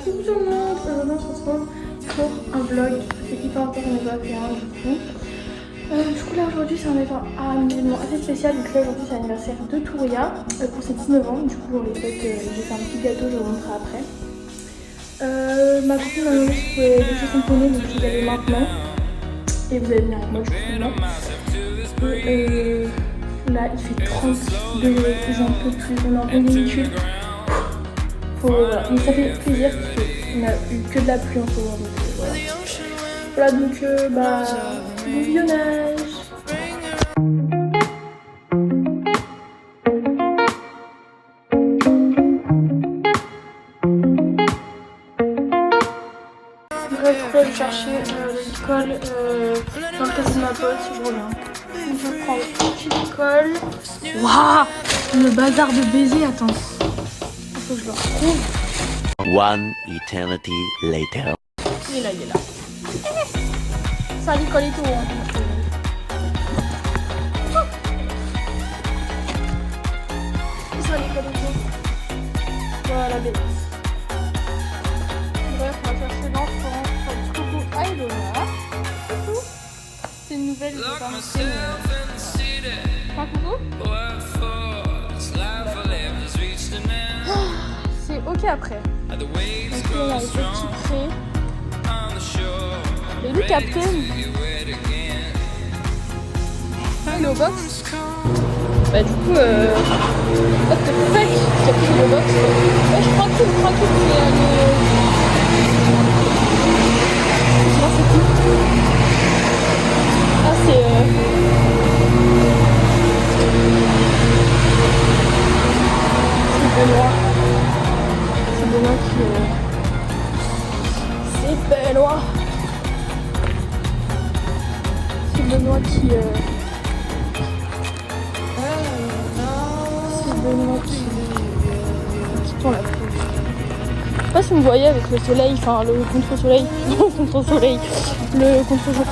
Coucou tout le monde, aujourd'hui on se retrouve pour un vlog. C'est hyper longtemps qu'on n'a pas fait un du coup. Là aujourd'hui c'est un événement assez spécial. Donc là aujourd'hui c'est l'anniversaire de Touria pour ses 19 ans. Du coup on les fête, j'ai fait un petit gâteau, je vous montrerai après. Ma copine m'a demandé si je pouvais laisser son poney, donc je vais y aller maintenant. Et vous allez venir avec moi du coup. Et là il fait 30 degrés, j'en peux plus, on est en véhicule. Voilà. Donc ça fait plaisir parce qu'on a eu que de la pluie en ce moment. Donc voilà. Voilà donc bon visionnage. Bref, je vais aller chercher l'école dans le casse de ma pote si je reviens. Donc je prends l'école. Waouh, le bazar de baiser, attends. Faut que je le retrouve. One eternity later. Il est là. Ça lui colle et tout. Hein. Ça lui colle et tout. Voilà, bébé. Bref, on va chercher l'enfant. Coucou Aïlona. Coucou. C'est une nouvelle, je vais pas montrer. Enfin, coucou. C'est ok après. Donc là, il y a les petits prêts. Et lui, Captain. Il est au box. Bah du coup, what the fuck, Captain est au box. Ouais, je prends tout. C'est là, c'est tout. Ah, c'est Benoît. C'est Benoît qui C'est Benoît qui prend la pluie. Je sais pas si vous voyez avec le soleil, enfin le contre-soleil, le contre-jour.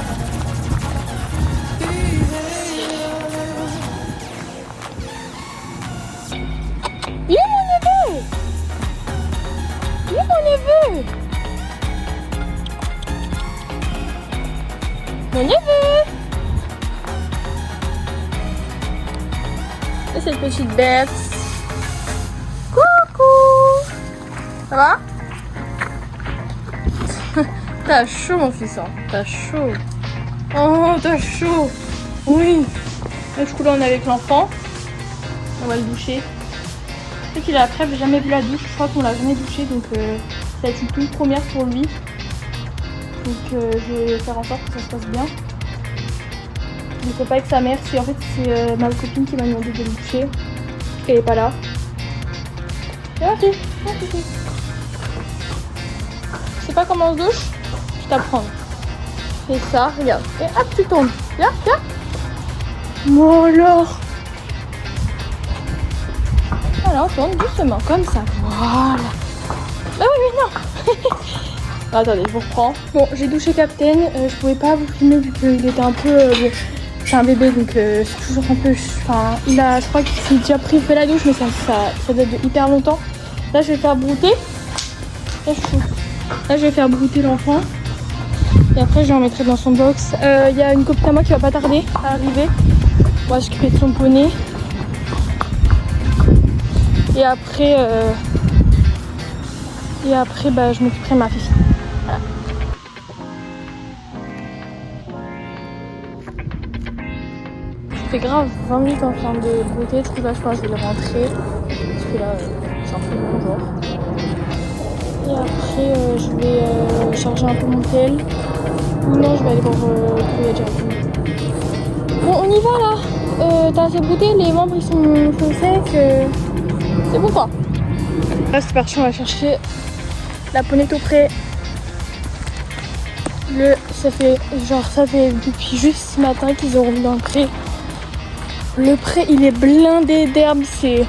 Il est mon neveu. Mon neveu. Et cette petite bête. Coucou. Ça va? T'as chaud mon fils, hein. T'as chaud. Oh, t'as chaud. Oui. Et du coup là on est avec l'enfant. On va le doucher. Je sais qu'il a après jamais vu la douche. Je crois qu'on l'a jamais douché, donc ça va être une toute première pour lui. Donc je vais faire en sorte que ça se passe bien. Je ne sais pas avec sa mère, c'est ma copine qui m'a demandé de le doucher. Parce qu'elle est pas là. C'est parti. Je sais pas comment on se douche, je t'apprends. Fais ça, regarde. Et hop, tu tombes. Viens. Bon alors. Voilà, on tourne doucement, comme ça. Voilà. Bah oui, non. Attendez, je vous reprends. Bon, j'ai douché Captain. Je pouvais pas vous filmer vu qu'il était un peu... bon, c'est un bébé, donc c'est toujours un peu... Enfin, je crois qu'il s'est déjà fait la douche, mais ça date de hyper longtemps. Là, je vais faire brouter. Là, je vais faire brouter l'enfant. Et après, je le remettrai dans son box. Il y a une copine à moi qui va pas tarder à arriver. On va s'occuper de son poney. Et après, je m'occuperai de ma fifi. Voilà. Je fais grave 20 minutes en train de brouter. Du coup, là, je pense que je vais le rentrer. Parce que là, c'est un peu long, genre. Et après, je vais charger un peu mon tel. Non, je vais aller voir Touria directement. Bon, on y va là. T'as assez brouté, les membres ils sont secs. C'est bon quoi. Là c'est parti, on va chercher la poney au prêt. Ça fait depuis juste ce matin qu'ils ont remis dans le pré. Le pré il est blindé d'herbe, c'est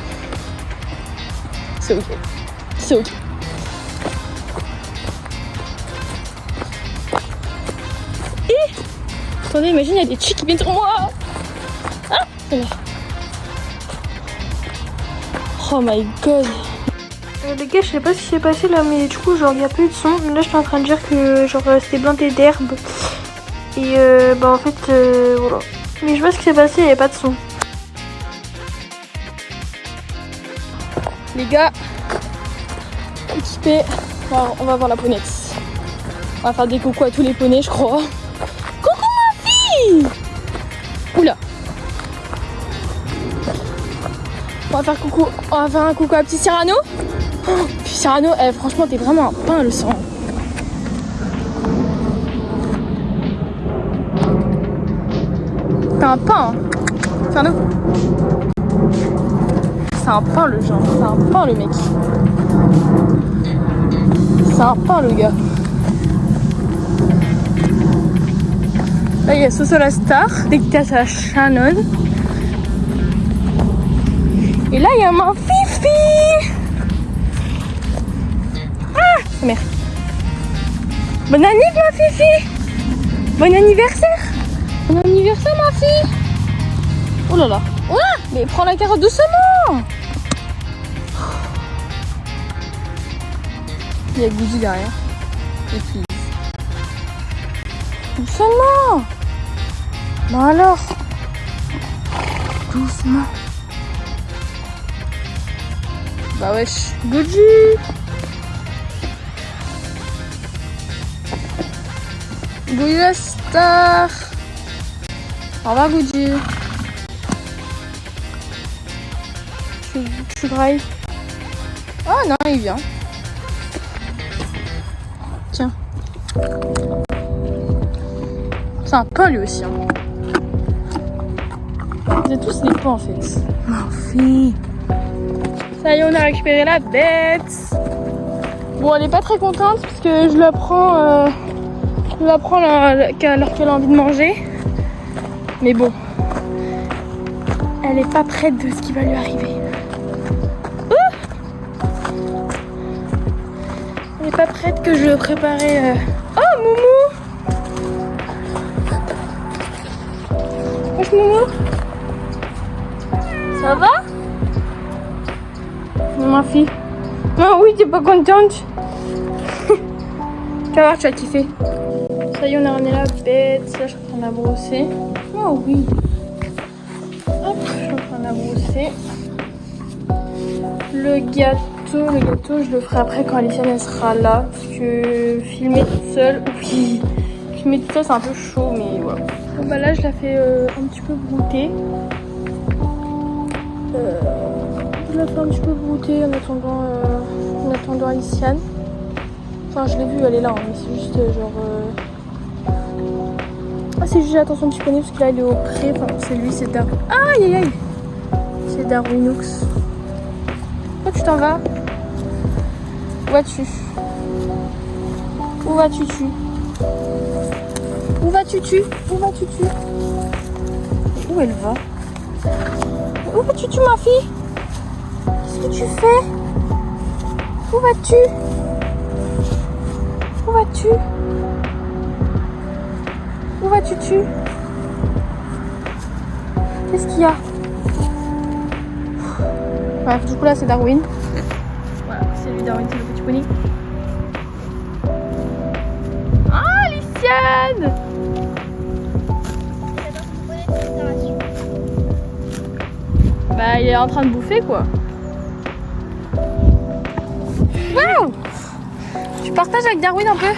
ok. Et attendez, imagine il y a des chicks qui viennent sur moi. Ah, oh my god. Les gars, je sais pas ce qui s'est passé là, mais du coup, genre, il n'y a plus de son. Là, je suis en train de dire que genre c'était blindé d'herbe. Et bah, en fait, voilà. Mais je sais pas ce qui s'est passé, il n'y avait pas de son. Les gars, équipés, on va voir la ponette. On va faire des coucou à tous les poneys, je crois. Coucou ma fille! Oula! On va faire un coucou à petit Cyrano. Oh, petit Cyrano, franchement, t'es vraiment un pain le sang. T'es un pain, hein. Cyrano. C'est un pain le genre, c'est un pain le mec. C'est un pain le gars. Là il y a Soso la star, dédicace à Shannon. Et là il y a ma Fifi. Ah, sa mère. Bonne année ma Fifi. Bon anniversaire. Bon anniversaire ma fille. Oh là là. Ah, mais prends la carotte doucement. Il y a Goody derrière. Et puis. Doucement. Bon alors. Doucement. Bah wesh. Goody. Goody la star. Au revoir Goody. Tu grailles. Oh non, il vient. Tiens. C'est un pain lui aussi. Hein. Vous êtes tous des pains en fait. Parfait. Ça y est, on a récupéré la bête. Bon, elle est pas très contente parce que je la prends alors qu'elle a envie de manger. Mais bon, elle est pas prête de ce qui va lui arriver. Elle est pas prête que je préparais. Oh Moumou. Wesh Moumou. Ça va? Ma fille. Oh oui, t'es pas contente? Tu vas voir, tu vas kiffer. Ça y est, on a ramené la bête. Là, je suis en train de la brosser. Oh oui. Hop, je suis en train de la brosser. Le gâteau, je le ferai après quand Aliciane elle sera là. Parce que filmer toute seule, oui. Filmer toute seule, c'est un peu chaud, mais voilà. Bon, bah là, je la fais un petit peu brouter. Je la fais un petit peu brouter en attendant Aliciane. Enfin, je l'ai vue, elle est là, hein, mais c'est juste genre. Ah, c'est juste attention petit poney parce que là, il est au pré. Enfin, c'est lui, c'est Darwin. Aïe aïe aïe! C'est Darwinox. Où tu t'en vas? Où vas-tu? Où vas-tu-tu? Où vas-tu-tu? Où vas-tu-tu? Où elle va? Où vas-tu, ma fille? Qu'est-ce que tu fais? Où vas-tu? Où vas-tu? Où vas-tu? Qu'est-ce qu'il y a? Bref, du coup là c'est Darwin. Voilà, c'est lui Darwin, c'est le petit pony. Ah, Aliciane! Bah il est en train de bouffer quoi. Waouh! Tu partages avec Darwin un peu?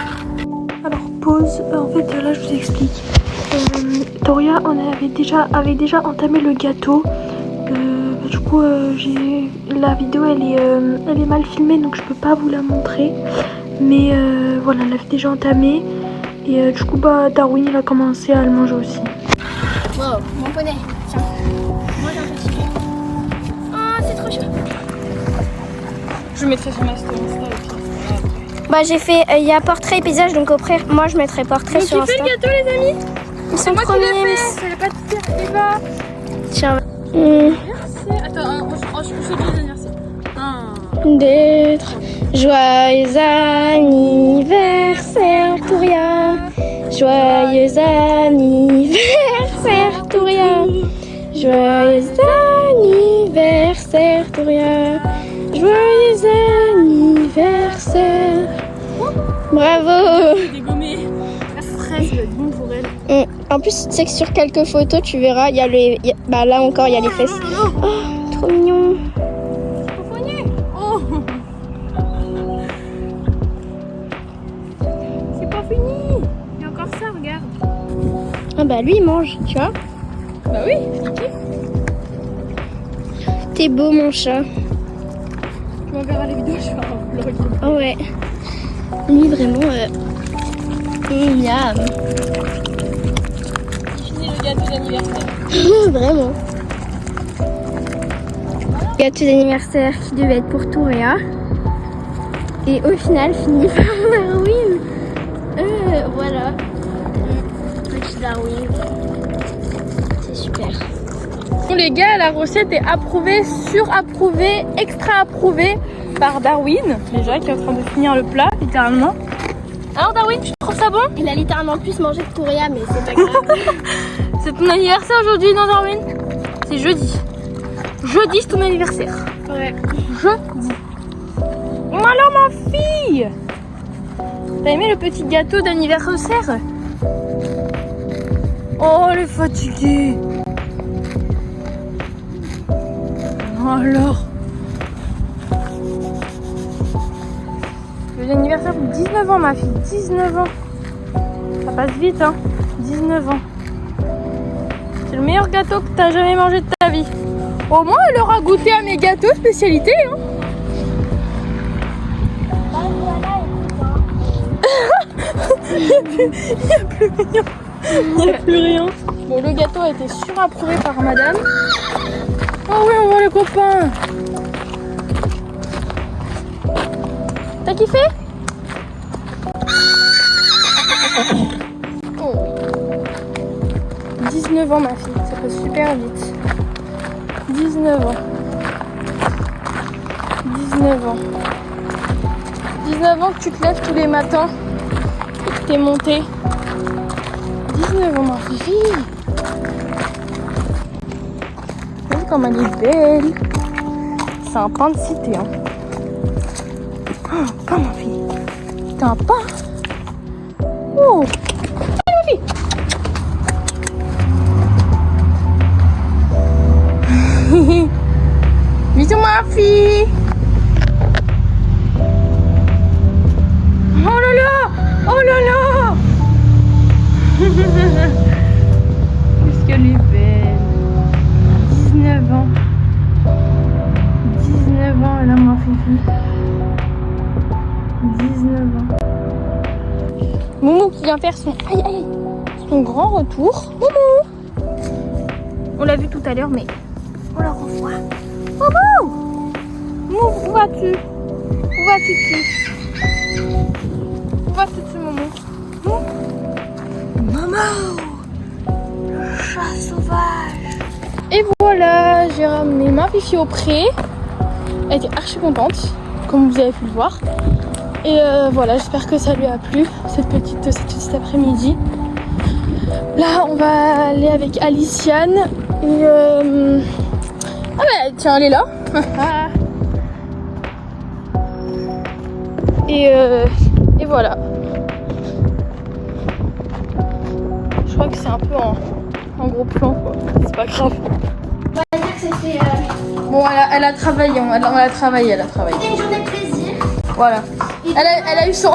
Alors pause, en fait là je vous explique. Doria avait déjà entamé le gâteau. Du coup la vidéo elle est mal filmée donc je peux pas vous la montrer. Mais voilà, elle l'avait déjà entamé. Et du coup bah Darwin il a commencé à le manger aussi. Wow, mon poney, tiens. Moi j'ai un petit peu. Oh, c'est trop chaud. Je mettrai sur ma story Insta et puis. Bah j'ai fait, il y a portrait et paysage donc après moi je mettrai portrait sur Insta. Tu fais le gâteau les amis? Ils sont moi premiers. qui l'ai fait, je vais pas te dire Eva. Tiens. Merci. Attends, je suis obligée de dire ça. 2, 3. Joyeux anniversaire Touria. Joyeux anniversaire Touria. Joyeux anniversaire Touria. Joyeux anniversaire. Bravo. Dégommé. La fraise, va être bon pour elle. En plus, tu sais que sur quelques photos, tu verras, il y a bah là encore, il y a les fesses. Oh, trop mignon. Oh. C'est pas fini. Il y a encore ça, regarde. Ah bah lui, il mange, tu vois. Bah oui. T'es beau, mon chat. Tu m'enverras les vidéos, je vais faire un vlog. Oh ouais. Lui, vraiment, miam. Fini le gâteau d'anniversaire. Vraiment. Gâteau d'anniversaire qui devait être pour Touréa. Et au final, fini par Darwin. Voilà. Petit Darwin. C'est super. Bon les gars, la recette est approuvée, surapprouvée, extra approuvée par Darwin. Déjà, qui est en train de finir le plat, littéralement. Alors Darwin, tu trouves ça bon? Il a littéralement plus mangé que Touréa, mais c'est pas grave. C'est ton anniversaire aujourd'hui, non Darwin? C'est jeudi. Jeudi, c'est ton anniversaire. Ouais. Jeudi. Alors ma fille, t'as aimé le petit gâteau d'anniversaire? Oh, elle est fatiguée. Alors, l'anniversaire de 19 ans ma fille, 19 ans. Ça passe vite hein, 19 ans. C'est le meilleur gâteau que t'as jamais mangé de ta vie. Au moins elle aura goûté à mes gâteaux spécialité hein. Il n'y a plus rien. Bon, le gâteau a été surapprouvé par madame. Oh oui, on voit les copains. T'as kiffé? Oh. 19 ans ma fille, ça passe super vite. 19 ans. 19 ans. 19 ans que tu te lèves tous les matins et que t'es montée. 19 ans ma fille. Regarde comme elle est belle. C'est un pain de cité hein. Oh, pain ma fille. T'as un pain. Oh. Allez ma fille. Bisous ma fille. Oh là là. Oh là là. Qu'est-ce qu'elle est belle. 19 ans. 19 ans, elle a ma fifi. 19 ans. Moumou qui vient faire son son grand retour. Moumou. On l'a vu tout à l'heure, mais on la revoit. Moumou. Moumou, où vas-tu? Où vas-tu? Où vas-tu, Moumou? Maman, le chat sauvage. Et voilà, j'ai ramené ma fifi au pré. Elle était archi contente, comme vous avez pu le voir. Et voilà, j'espère que ça lui a plu cette petite après-midi. Là, on va aller avec Aliciane. Et ah bah tiens, elle est là. Et voilà. Je crois que c'est un peu en gros plan quoi. C'est pas grave. On va dire que c'était Bon, elle a travaillé. Elle a travaillé. une journée de plaisir. Voilà. Elle a eu son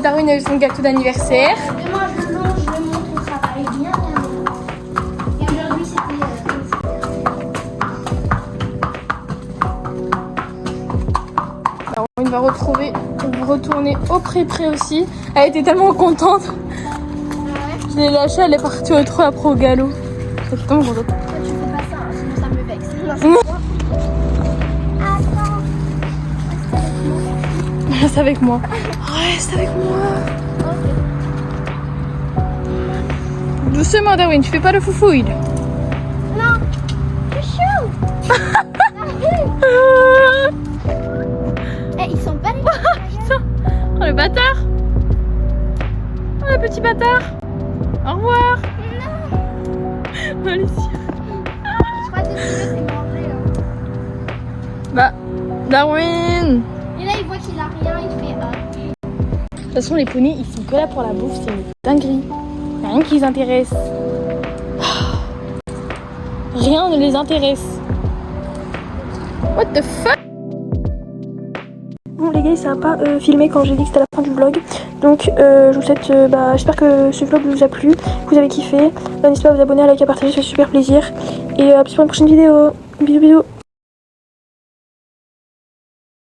Darwin a eu son gâteau d'anniversaire. Demain, je le montre au travail bien. Et aujourd'hui, c'était Darwin va retourner au pré aussi. Elle était tellement contente. Je l'ai lâchée, elle est partie au trot après au galop. C'est tellement contente. Tu fais pas ça, sinon ça me vexe. Reste avec moi. Reste avec moi. Doucement Darwin, tu fais pas le foufouille. Non, c'est chaud. Eh, ils sont pas les Putain. Oh le bâtard. Oh le petit bâtard. Au revoir. Non. Alicia. Je crois que c'est mangé. Bah, Darwin. Et là, il voit qu'il a rien, il fait toute façon, les poneys, ils sont que là pour la bouffe, c'est une dinguerie. Y a rien qui les intéresse. Rien ne les intéresse. What the fuck? Bon les gars, ça va pas filmer quand j'ai dit que c'était la fin du vlog. Donc je vous souhaite, j'espère que ce vlog vous a plu, que vous avez kiffé. N'hésitez pas à vous abonner, à liker, à partager, ça fait super plaisir. Et à plus pour une prochaine vidéo. Bisous bisous.